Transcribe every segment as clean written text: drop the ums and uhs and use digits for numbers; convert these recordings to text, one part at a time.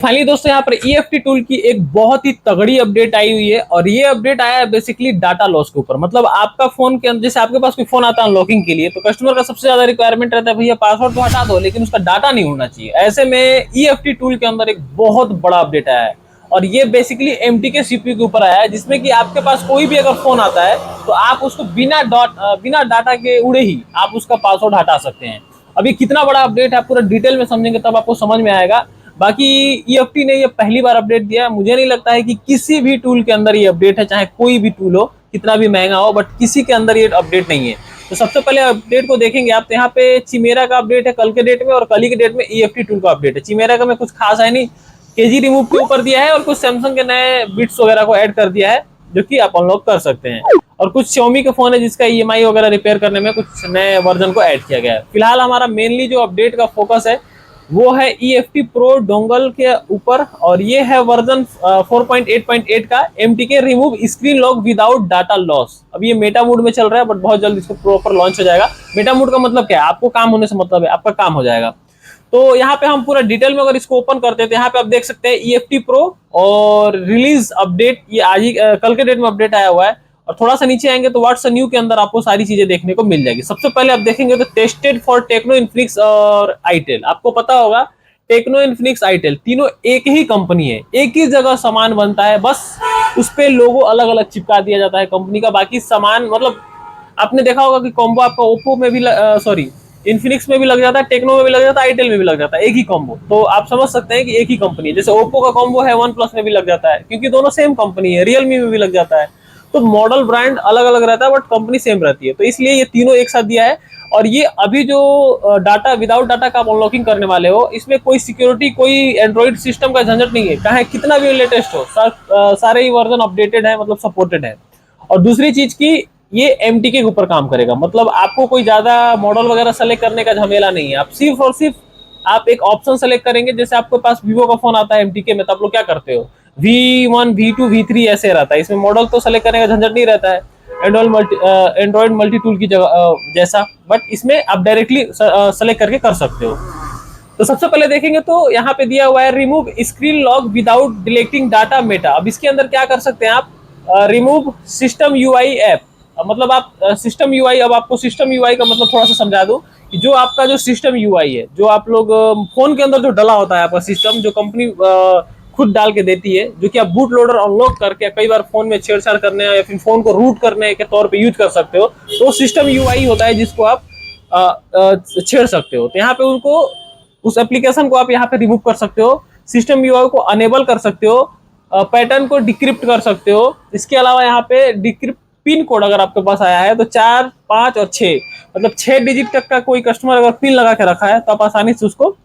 Finally दोस्तों यहाँ पर EFT टूल की एक बहुत ही तगड़ी अपडेट आई हुई है और ये अपडेट आया है बेसिकली डाटा लॉस के ऊपर। मतलब आपका फोन के अंदर जैसे आपके पास कोई फोन आता है अनलॉकिंग के लिए, तो कस्टमर का सबसे ज्यादा रिक्वायरमेंट रहता है भैया पासवर्ड तो हटा दो लेकिन उसका डाटा नहीं होना चाहिए। ऐसे में EFT टूल के अंदर एक बहुत बड़ा अपडेट आया है और ये बेसिकली MT के CPU के ऊपर आया है, जिसमें कि आपके पास कोई भी अगर फोन आता है तो आप उसको बिना डाटा के उड़े ही आप उसका पासवर्ड हटा सकते हैं। अब ये कितना बड़ा अपडेट है पूरा डिटेल में समझेंगे तब आपको समझ में आएगा। बाकी EFT ने ये पहली बार अपडेट दिया है। मुझे नहीं लगता है कि किसी भी टूल के अंदर ये अपडेट है, चाहे कोई भी टूल हो कितना भी महंगा हो, बट किसी के अंदर ये अपडेट नहीं है। तो सबसे पहले अपडेट को देखेंगे आप, तो यहाँ पे चिमेरा का अपडेट है कल के डेट में और कल ही के डेट में EFT टूल का अपडेट है। चिमेरा का में कुछ खास है नहीं, केजी रिमूव के ऊपर दिया है और कुछ सैमसंग के नए बिट्स वगैरह को ऐड कर दिया है जो कि आप अनलॉक कर सकते हैं। और कुछ Xiaomi के फोन है जिसका EMI वगैरह रिपेयर करने में कुछ नए वर्जन को ऐड किया गया है। फिलहाल हमारा मेनली जो अपडेट का फोकस है वो है EFT प्रो डोंगल के ऊपर और ये है वर्जन 4.8.8 का MT के remove screen lock without data loss. अब ये मेटा मोड में चल रहा है बट बहुत जल्द इसको प्रॉपर लॉन्च हो जाएगा। मेटा मोड का मतलब क्या है, आपको काम होने से मतलब है आपका काम हो जाएगा। तो यहाँ पे हम पूरा डिटेल में अगर इसको ओपन करते हैं तो यहाँ पे आप देख सकते हैं EFT प्रो और रिलीज अपडेट, ये आज ही कल के डेट में अपडेट आया हुआ है। और थोड़ा सा नीचे आएंगे तो व्हाट्स न्यू के अंदर आपको सारी चीजें देखने को मिल जाएगी। सबसे पहले आप देखेंगे तो टेस्टेड फॉर टेक्नो इन्फिनिक्स और आईटेल। आपको पता होगा टेक्नो इन्फिनिक्स आईटेल तीनों एक ही कंपनी है, एक ही जगह सामान बनता है, बस उस पे लोगो अलग अलग चिपका दिया जाता है कंपनी का। बाकी सामान मतलब आपने देखा होगा कि कॉम्बो आपका ओप्पो में भी सॉरी इन्फिनिक्स में भी लग जाता है, टेक्नो में भी लग जाता है, आईटेल में भी लग जाता है, एक ही कॉम्बो। तो आप समझ सकते हैं कि एक ही कंपनी है। जैसे ओप्पो का कॉम्बो है वन प्लस में भी लग जाता है क्योंकि दोनों सेम कंपनी है, रियलमी में भी लग जाता है। तो मॉडल ब्रांड अलग अलग रहता है बट कंपनी सेम रहती है, तो इसलिए ये तीनों एक साथ दिया है। और ये अभी जो डाटा विदाउट डाटा का आप अनलॉकिंग करने वाले हो, इसमें कोई सिक्योरिटी कोई एंड्रॉइड सिस्टम का झंझट नहीं है, चाहे कितना भी लेटेस्ट हो, सारे ही वर्जन अपडेटेड है, मतलब सपोर्टेड है। और दूसरी चीज की ये MT के ऊपर काम करेगा, मतलब आपको कोई ज्यादा मॉडल वगैरह सेलेक्ट करने का झमेला नहीं है। आप सिर्फ और सिर्फ आप एक ऑप्शन सेलेक्ट करेंगे। जैसे आपके पास वीवो का फोन आता है MT के में, तो आप लोग क्या करते हो V1 V2 V3 ऐसे रहता है, इसमें मॉडल तो सेलेक्ट करने का झंझट नहीं रहता है एंड्रॉइड मल्टी टूल की जगह जैसा, बट इसमें आप डायरेक्टली सेलेक्ट करके कर सकते हो। तो सबसे पहले देखेंगे तो यहाँ पे दिया हुआ है remove screen lock without deleting data Meta. अब इसके अंदर क्या कर सकते हैं आप, रिमूव सिस्टम UI ऐप। मतलब आप सिस्टम UI, अब आपको सिस्टम UI का मतलब थोड़ा सा समझा दूं कि जो आपका जो सिस्टम UI है, जो आप लोग फोन के अंदर जो डला होता है आपका सिस्टम, जो कंपनी खुद डाल के देती है, जो कि आप बूट लोडर अनलॉक करके कई बार फोन में छेड़छाड़ करने या फिर फोन को रूट करने के तौर पे यूज कर सकते हो, तो सिस्टम UI होता है जिसको आप छेड़ सकते हो। तो यहाँ पे उनको उस एप्लीकेशन को आप यहाँ पे रिमूव कर सकते हो, सिस्टम UI को अनेबल कर सकते हो, पैटर्न को डिक्रिप्ट कर सकते हो। इसके अलावा यहाँ पे डिक्रिप्ट पिन कोड अगर आपके पास आया है तो 4, 5 और 6, मतलब 6 डिजिट तक का कोई कस्टमर अगर पिन लगा के रखा है तो आप आसानी से उसको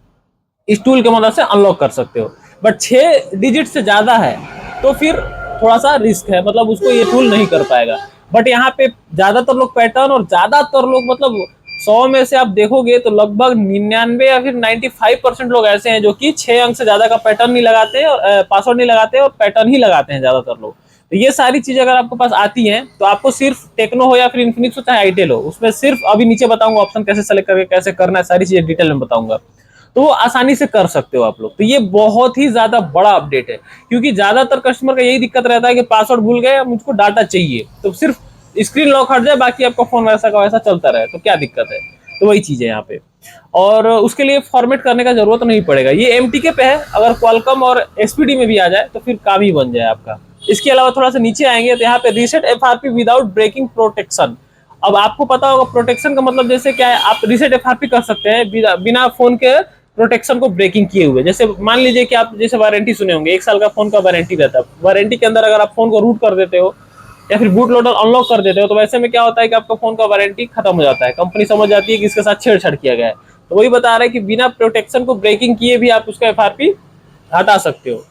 इस टूल के मदद से अनलॉक कर सकते हो। बट 6 डिजिट से ज्यादा है तो फिर थोड़ा सा रिस्क है, मतलब उसको ये टूल नहीं कर पाएगा। बट यहाँ पे ज्यादातर लोग पैटर्न, और ज्यादातर लोग मतलब 100 में से आप देखोगे तो लगभग 99 या फिर 95% लोग ऐसे हैं जो कि 6 अंक से ज्यादा का पैटर्न नहीं लगाते और पासवर्ड नहीं लगाते और पैटर्न ही लगाते हैं ज्यादातर लोग। तो ये सारी चीजें अगर आपके पास आती हैं तो आपको सिर्फ टेक्नो हो या फिर इन्फिनिक्स हो चाहे आईटेल हो, उसमें सिर्फ अभी नीचे बताऊंगा ऑप्शन कैसे सेलेक्ट करके कैसे करना है, सारी चीजें डिटेल में बताऊंगा, तो वो आसानी से कर सकते हो आप लोग। तो ये बहुत ही ज्यादा बड़ा अपडेट है क्योंकि ज्यादातर कस्टमर का यही दिक्कत रहता है कि पासवर्ड भूल गए, मुझको डाटा चाहिए, तो सिर्फ स्क्रीन लॉक हट जाए बाकी आपका फोन वैसा का वैसा चलता रहे तो क्या दिक्कत है। तो वही चीज है यहाँ पे, और उसके लिए फॉर्मेट करने का जरूरत नहीं पड़ेगा। ये MTK पे है, अगर क्वालकॉम और SPD में भी आ जाए तो फिर काम ही बन जाए आपका। इसके अलावा थोड़ा सा नीचे आएंगे तो यहाँ पे reset FRP without breaking protection. अब आपको पता होगा प्रोटेक्शन का मतलब जैसे क्या है, आप रीसेट FRP कर सकते हैं बिना फोन के प्रोटेक्शन को ब्रेकिंग किए हुए। जैसे मान लीजिए कि आप जैसे वारंटी सुने होंगे, 1 साल का फोन का वारंटी रहता है, वारंटी के अंदर अगर आप फोन को रूट कर देते हो या फिर बूट लोडर अनलॉक कर देते हो तो वैसे में क्या होता है कि आपका फोन का वारंटी खत्म हो जाता है, कंपनी समझ जाती है कि इसके साथ छेड़छाड़ किया गया है। तो वही बता रहा है कि बिना प्रोटेक्शन को ब्रेकिंग किए भी आप उसका FRP हटा सकते हो।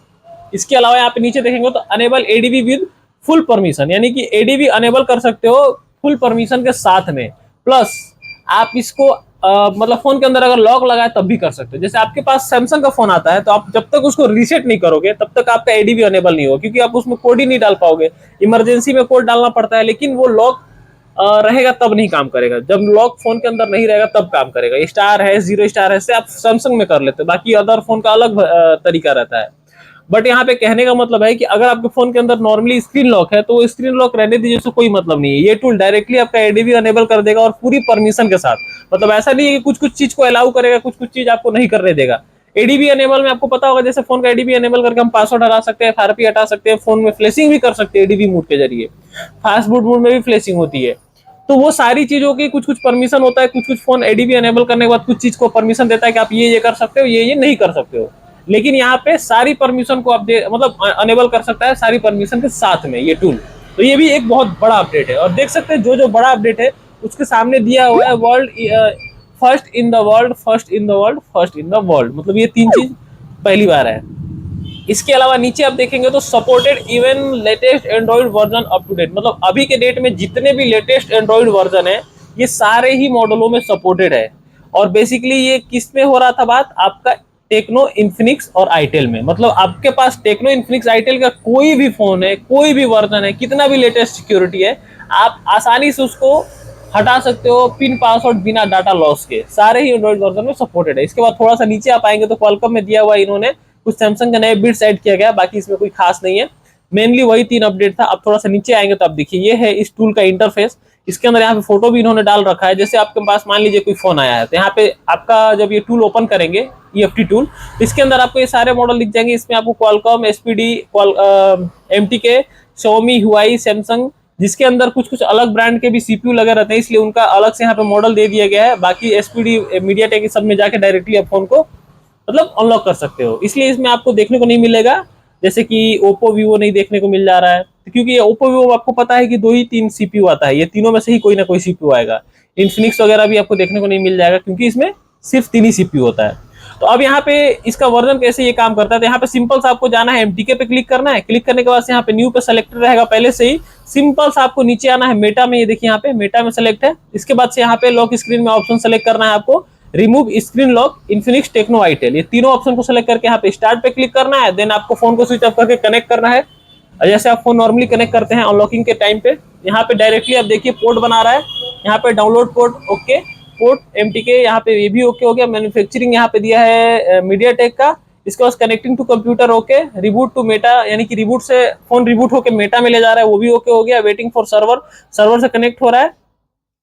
इसके अलावा यहाँ पे नीचे देखेंगे तो enable ADB with full permission, यानी कि ADB अनेबल कर सकते हो फुल परमिशन के साथ में, प्लस आप इसको मतलब फोन के अंदर अगर लॉक लगाए तब भी कर सकते हो। जैसे आपके पास सैमसंग का फोन आता है तो आप जब तक उसको रीसेट नहीं करोगे तब तक आपका ADB अनेबल नहीं होगा क्योंकि आप उसमें कोड ही नहीं डाल पाओगे। इमरजेंसी में कोड डालना पड़ता है लेकिन वो लॉक रहेगा तब नहीं काम करेगा। जब लॉक फोन के अंदर नहीं रहेगा तब काम करेगा। स्टार है, 0 स्टार है, से आप सैमसंग में कर लेते हो, बाकी अदर फोन का अलग तरीका रहता है। बट यहाँ पे कहने का मतलब है कि अगर आपके फोन के अंदर नॉर्मली स्क्रीन लॉक है तो स्क्रीन लॉक रहने दीजिए, उससे कोई मतलब नहीं है। ये टूल डायरेक्टली आपका एडीबी अनेबल कर देगा और पूरी परमिशन के साथ। मतलब ऐसा नहीं है कि कुछ कुछ चीज को अलाउ करेगा, कुछ कुछ चीज आपको नहीं करने देगा। एडीबी अनेबल में आपको पता होगा, जैसे फोन का एडीबी अनेबल करके हम पासवर्ड हटा सकते हैं, एफआरपी हटा सकते हैं, फोन में फ्लैशिंग भी कर सकते हैं एडीबी मोड के जरिए। फास्ट बूट मोड में भी फ्लैशिंग होती है। तो वो सारी चीजों की कुछ कुछ परमिशन होता है। कुछ कुछ फोन एडीबी अनेबल करने के बाद कुछ चीज को परमिशन देता है कि आप ये कर सकते हो, ये नहीं कर सकते हो। लेकिन यहाँ पे सारी परमिशन को आप मतलब अनेबल कर सकता है सारी परमिशन के साथ में ये टूल। तो ये भी एक बहुत बड़ा अपडेट है। और देख सकते हैं जो जो बड़ा अपडेट है उसके सामने दिया हुआ है world first in the world, first in the world, first in the world. मतलब ये 3 चीज पहली बार है। इसके अलावा नीचे आप देखेंगे तो supported even latest Android version up to date. मतलब अभी के डेट में जितने भी लेटेस्ट एंड्रॉइड वर्जन है ये सारे ही मॉडलों में सपोर्टेड है। और बेसिकली ये किस में हो रहा था बात, आपका टेक्नो इन्फिनिक्स और आईटेल में। मतलब आपके पास टेक्नो इन्फिनिक्स आईटेल का कोई भी फोन है, कोई भी वर्जन है, कितना भी लेटेस्ट सिक्योरिटी है, आप आसानी से उसको हटा सकते हो पिन पासवर्ड बिना डाटा लॉस के। सारे ही एंड्रॉइड वर्जन में सपोर्टेड है। इसके बाद थोड़ा सा नीचे आप आएंगे तो क्वालकॉम में दिया हुआ इन्होंने कुछ सैमसंग के नए बिट्स ऐड किया गया, बाकी इसमें कोई खास नहीं है। मेनली वही 3 अपडेट था। अब थोड़ा सा नीचे आएंगे तो आप देखिए ये है इस टूल का इंटरफेस। इसके अंदर यहाँ पे फोटो भी इन्होंने डाल रखा है। जैसे आपके पास मान लीजिए कोई फोन आया है तो यहाँ पे आपका जब ये टूल ओपन करेंगे ईएफटी टूल, तो इसके अंदर आपको ये सारे मॉडल दिख जाएंगे। इसमें आपको क्वालकॉम, एसपीडी, एमटीके, Xiaomi, हुआई, सैमसंग, जिसके अंदर कुछ कुछ अलग ब्रांड के भी सीपीयू लगे रहते हैं, इसलिए उनका अलग से यहाँ पे मॉडल दे दिया गया है। बाकी एसपीडी, मीडियाटेक सब में जाके डायरेक्टली आप फोन को मतलब अनलॉक कर सकते हो। इसलिए इसमें आपको देखने को नहीं मिलेगा जैसे कि ओप्पो, वीवो नहीं देखने को मिल जा रहा है, क्योंकि ये ओप्पो, वीवो आपको पता है कि 2 ही 3 सीपीयू आता है। ये तीनों में से ही कोई ना कोई सीपीयू आएगा। इन्फिनिक्स वगैरह भी आपको देखने को नहीं मिल जाएगा क्योंकि इसमें सिर्फ 3 ही सीपीयू होता है। तो अब यहाँ पे इसका वर्जन कैसे ये काम करता है, तो यहाँ पे सिंपल सा आपको जाना है, एमटीके पे क्लिक करना है। क्लिक करने के बाद यहाँ पे न्यू पे सेलेक्टेड रहेगा पहले से ही। सिंपल सा आपको नीचे आना है मेटा में, ये देखिए यहाँ पे मेटा में सेलेक्ट है। इसके बाद से यहाँ पे लॉक स्क्रीन में ऑप्शन सेलेक्ट करना है आपको, remove screen lock Infinix Tecno itel. ये तीनों ऑप्शन को सेलेक्ट करके यहाँ पे स्टार्ट पे क्लिक करना है। देन आपको फोन को स्विच ऑफ करके कनेक्ट करना है। जैसे आप फोन नॉर्मली कनेक्ट करते हैं अनलॉकिंग के टाइम पे, यहाँ पे डायरेक्टली आप देखिए पोर्ट बना रहा है। यहाँ पे download port okay, port MTK यहाँ पे ये भी ओके हो गया। मैन्युफैक्चरिंग यहाँ पे दिया है मीडियाटेक का। इसके बाद connecting to computer okay, reboot to meta, यानी कि रिबूट से फोन रिबूट होकर मेटा में ले जा रहा है, वो भी ओके हो गया। वेटिंग फॉर सर्वर, सर्वर से कनेक्ट हो रहा है।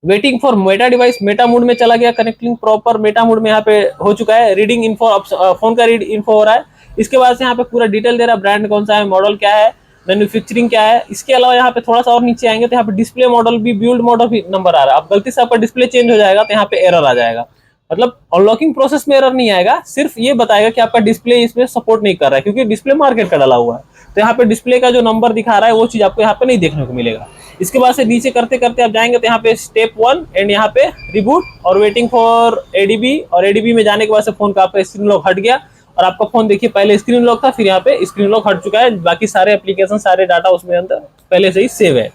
Waiting for Meta device, Meta mode में चला गया। कनेक्टिंग प्रॉपर मेटा मोड में यहाँ पे हो चुका है। रीडिंग इन्फो, फोन का रीड इन्फो हो रहा है। इसके बाद से यहाँ पे पूरा डिटेल दे रहा है, ब्रांड कौन सा है, मॉडल क्या है, मैन्युफैक्चरिंग क्या है। इसके अलावा यहाँ पे थोड़ा सा और नीचे आएंगे तो यहाँ पे डिस्प्ले मॉडल भी, बिल्ड मॉडल भी नंबर आ रहा है। अब गलती से आपका डिस्प्ले चेंज हो जाएगा तो यहाँ पे एरर आ जाएगा। मतलब अनलॉकिंग प्रोसेस में एरर नहीं आएगा, सिर्फ ये बताएगा कि आपका डिस्प्ले इसमें सपोर्ट नहीं कर रहा है, क्योंकि डिस्प्ले मार्केट का डाला हुआ है। तो यहाँ पे डिस्प्ले का जो नंबर दिखा रहा है वो चीज आपको यहाँ पे नहीं देखने को मिलेगा। इसके बाद से नीचे करते करते आप जाएंगे तो यहाँ पे स्टेप 1 एंड यहाँ पे रिबूट और वेटिंग फॉर एडीबी। और एडीबी में जाने के बाद से फोन का आपका स्क्रीन लॉक हट गया और आपका फोन देखिए पहले स्क्रीन लॉक था, फिर यहाँ पे स्क्रीन लॉक हट चुका है। बाकी सारे एप्लीकेशन, सारे डाटा उसमें अंदर पहले से ही सेव है।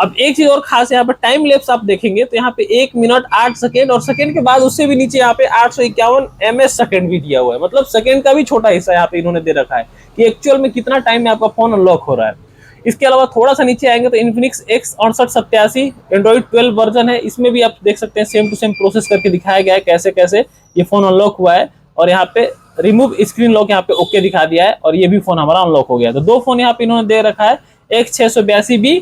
अब एक चीज और खास, यहाँ पे टाइम लैप्स आप देखेंगे तो यहाँ पे 1 मिनट 8 सेकेंड और सेकेंड के बाद उससे भी नीचे यहाँ पे 851 ms सेकेंड भी दिया हुआ है। मतलब सेकेंड का भी छोटा हिस्सा यहाँ पे इन्होंने दे रखा है कि एक्चुअल में कितना टाइम में आपका फोन अनलॉक हो रहा है। इसके अलावा थोड़ा सा नीचे आएंगे तो इन्फिनिक्स X6887 एंड्रॉइड 12 वर्जन है। इसमें भी आप देख सकते हैं सेम टू सेम प्रोसेस करके दिखाया गया है कैसे कैसे ये फोन अनलॉक हुआ है। और यहाँ पे रिमूव स्क्रीन लॉक यहाँ पे ओके दिखा दिया है और ये भी फोन हमारा अनलॉक हो गया। तो 2 फोन यहाँ पे इन्होंने दे रखा है, X682B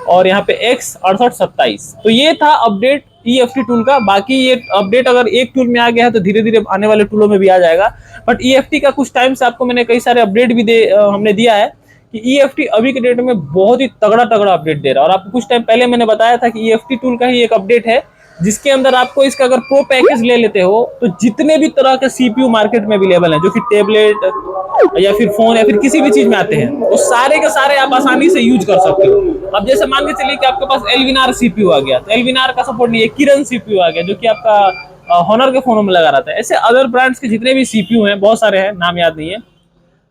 और यहाँ पे X6827। तो ये था अपडेट EFT टूल का। बाकी ये अपडेट अगर एक टूल में आ गया है तो धीरे धीरे आने वाले टूलों में भी आ जाएगा। बट EFT का कुछ टाइम से आपको मैंने कई सारे अपडेट भी हमने दिया है कि EFT अभी के डेट में बहुत ही तगड़ा तगड़ा अपडेट दे रहा है। और आपको कुछ टाइम पहले मैंने बताया था कि EFT टूल का ही एक अपडेट है जिसके अंदर आपको इसका अगर प्रो पैकेज ले लेते हो तो जितने भी तरह के सीपीयू मार्केट में अवेलेबल हैं, जो कि टेबलेट या फिर फोन या फिर किसी भी चीज में आते हैं, वो सारे के सारे आप आसानी से यूज कर सकते हो। अब जैसे मान के चलिए कि आपके पास एलविनार सीपीयू आ गया, तो एलविनार का सपोर्ट नहीं है, किरण सीपीयू आ गया जो कि आपका हॉनर के फोनों में लगा रहता है। ऐसे अदर ब्रांड्स के जितने भी सीपीयू हैं, बहुत सारे हैं, नाम याद नहीं है,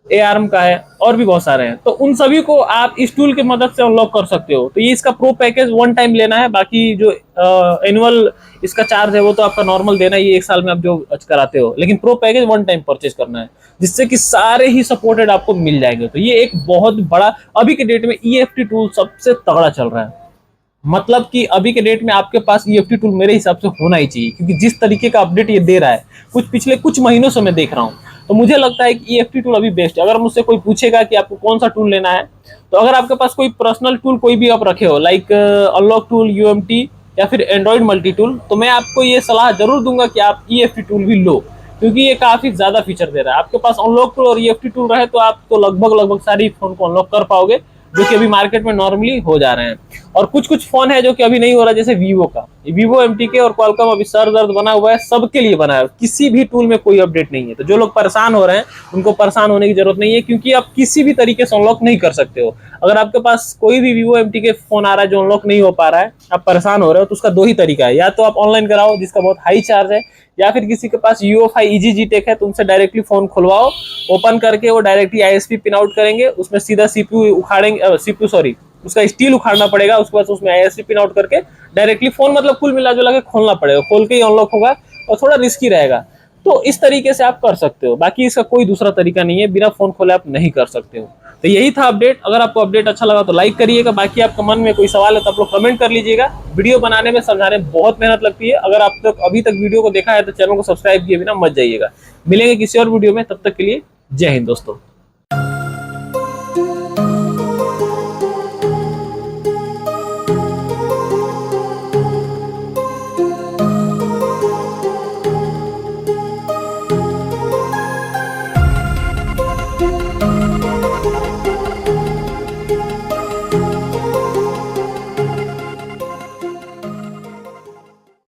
ARM का है और भी बहुत सारे हैं, तो उन सभी को आप इस टूल की मदद से अनलॉक कर सकते हो। तो ये इसका प्रो पैकेज 1 टाइम लेना है, बाकी जो एनुअल इसका चार्ज है वो तो आपका नॉर्मल देना है, ये 1 साल में आप जो कराते हो, लेकिन प्रो पैकेज 1 टाइम परचेज करना है जिससे कि सारे ही सपोर्टेड आपको मिल जाएंगे। तो ये एक बहुत बड़ा अभी के डेट में EFT टूल सबसे तगड़ा चल रहा है। मतलब कि अभी के डेट में आपके पास ईएफटी टूल मेरे हिसाब से होना ही चाहिए, क्योंकि जिस तरीके का अपडेट ये दे रहा है पिछले कुछ महीनों से मैं देख रहा हूँ, तो मुझे लगता है कि ईएफटी टूल अभी बेस्ट है। अगर मुझसे कोई पूछेगा कि आपको कौन सा टूल लेना है, तो अगर आपके पास कोई पर्सनल टूल कोई भी आप रखे हो, लाइक अनलॉक टूल, यूएमटी या फिर एंड्रॉइड मल्टी टूल, तो मैं आपको ये सलाह जरूर दूंगा कि आप ईएफटी टूल भी लो, क्योंकि ये काफी ज्यादा फीचर दे रहा है। आपके पास अनलॉक टूल और ईएफटी टूल रहे तो आप तो लगभग सारी फोन को अनलॉक कर पाओगे, जो कि अभी मार्केट में नॉर्मली हो जा रहे हैं। और कुछ कुछ फोन है जो कि अभी नहीं हो रहा, जैसे वीवो का, वीवो एमटीके और क्वालकॉम अभी सर दर्द बना हुआ है, सबके लिए बना है, किसी भी टूल में कोई अपडेट नहीं है। तो जो लोग परेशान हो रहे हैं उनको परेशान होने की जरूरत नहीं है, क्योंकि आप किसी भी तरीके से अनलॉक नहीं कर सकते हो। अगर आपके पास कोई भी वीवो एमटीके फोन आ रहा है जो अनलॉक नहीं हो पा रहा है, आप परेशान हो रहे हो, तो उसका दो ही तरीका है, या तो आप ऑनलाइन कराओ जिसका बहुत हाई चार्ज है, या फिर किसी के पास यूएफआई इजी जी टेक है तो उनसे डायरेक्टली फोन खुलवाओ, ओपन करके वो डायरेक्टली आईएसपी पिन आउट करेंगे, उसमें सीधा सीपीयू उखाड़ेंगे, सीपीयू सॉरी उसका स्टील उखाड़ना पड़ेगा, उसके बाद उसमें आईएसपी पिन आउट करके डायरेक्टली फोन, मतलब कुल मिला जुला के खोलना पड़ेगा, खोल के ही अनलॉक होगा और थोड़ा रिस्की रहेगा। तो इस तरीके से आप कर सकते हो, बाकी इसका कोई दूसरा तरीका नहीं है, बिना फोन खोले आप नहीं कर सकते हो। तो यही था अपडेट। अगर आपको अपडेट अच्छा लगा तो लाइक करिएगा, बाकी आपके मन में कोई सवाल है तो आप लोग कमेंट कर लीजिएगा। वीडियो बनाने में समझाने में बहुत मेहनत लगती है, अगर आप तक अभी तक वीडियो को देखा है तो चैनल को सब्सक्राइब किए बिना मत जाइएगा। मिलेंगे किसी और वीडियो में, तब तक के लिए जय हिंद दोस्तों।